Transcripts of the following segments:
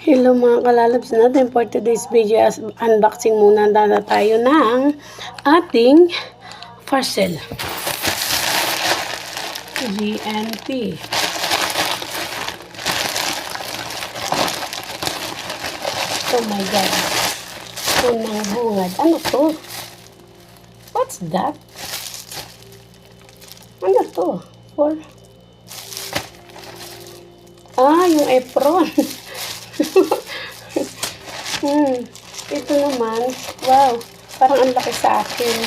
Hello mga kalalabs natin, for today's video unboxing muna tayo ng ating parcel. GNP. Oh my god. Unang bungad. Ano to? What's that? Ano to? Yung apron. Ito naman, wow, parang ang laki sa akin.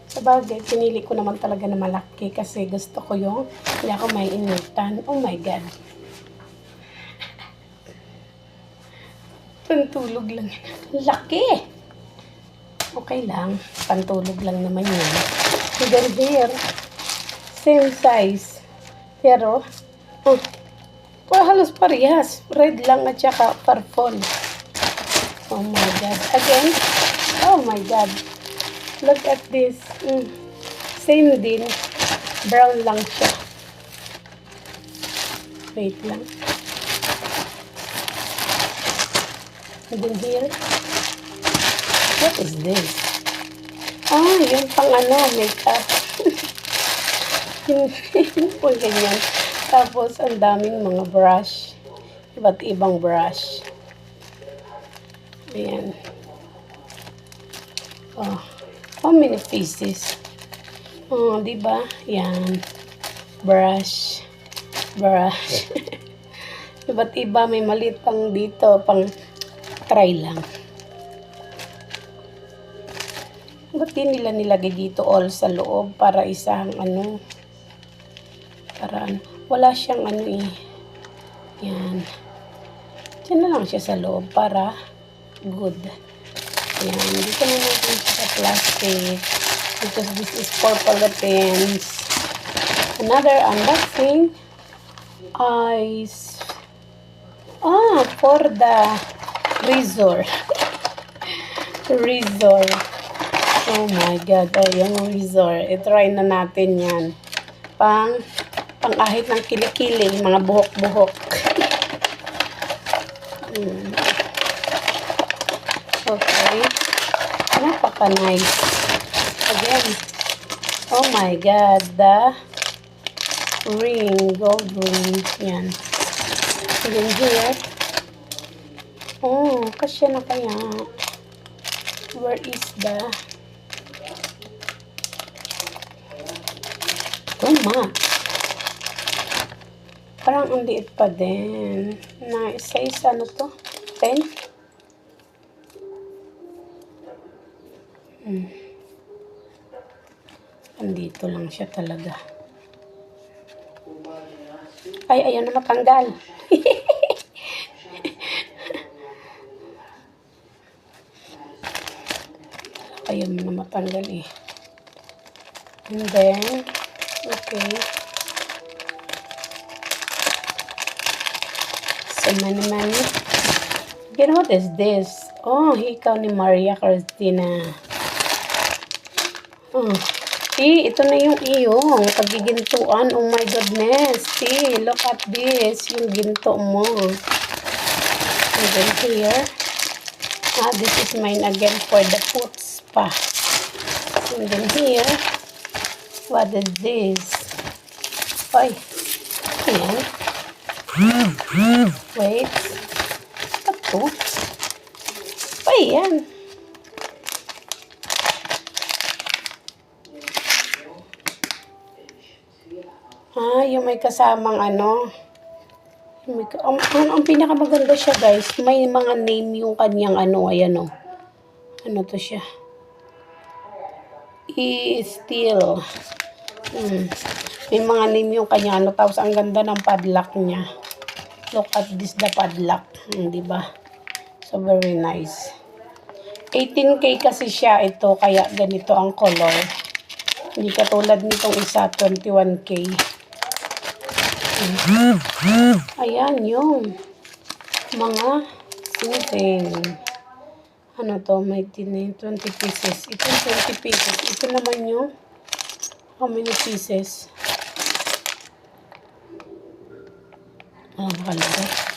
Sabagay, pinili ko naman talaga na malaki kasi gusto ko yung hindi ako may initan. Oh my god. Pantulog lang. Laki! Okay lang. Pantulog lang naman yun. Then here, same size. Pero, halos parehas. Red lang at saka purple. Oh my god. Again. Oh my god. Look at this. Same din. Brown lang siya. Wait lang. And then here. What is this? Yung pang makeup. Yung po ganyan. Tapos, ang daming mga brush. Iba't ibang brush. Ayan. How many pieces? Diba? Yan. Brush. Iba't iba. May maliit pang dito. Pang try lang. Ba't din nila nilagay dito all sa loob para isang wala siyang Yan. Diyan na lang siya sa loob para good. Yan. Dito na natin sa plastic because this is for Philippines. Another unboxing is for the razor. Razor. Oh my god. Yung razor. I-try na natin yan. Pang-ahit ng kilikili. Mga buhok-buhok. Okay. Napaka-nice. Again. Oh my god. The ring. Gold ring. Yan. And then here. Kasya na kaya. Where is the parang ang liit pa din. Na isa-isa na to. 10? Andito lang siya talaga. Ayaw na matanggal. Ayaw mo na matanggal eh. And then, okay. So, mani. Again, what is this? Hikaw ni Maria Cristina. Ito na yung iyong pagigintuan. Oh my goodness. Look at this. Yung ginto mo. And then here. This is mine again for the foot spa. And then here. What is this? Ayan. Wait. Ito. Ayan. Yung may kasamang ang pinakamaganda siya guys, may mga name yung kanyang ayan ano to siya, steel. May mga name yung kanyang tapos ang ganda ng padlock niya. Look at this, the padlock. Diba? So very nice. 18K kasi siya ito, kaya ganito ang color. Hindi katulad nitong isa, 21K. Ayan yung mga sing-sing. May 20 pieces. Ito 20 pieces. Ito naman yung how many pieces? Nakalagay.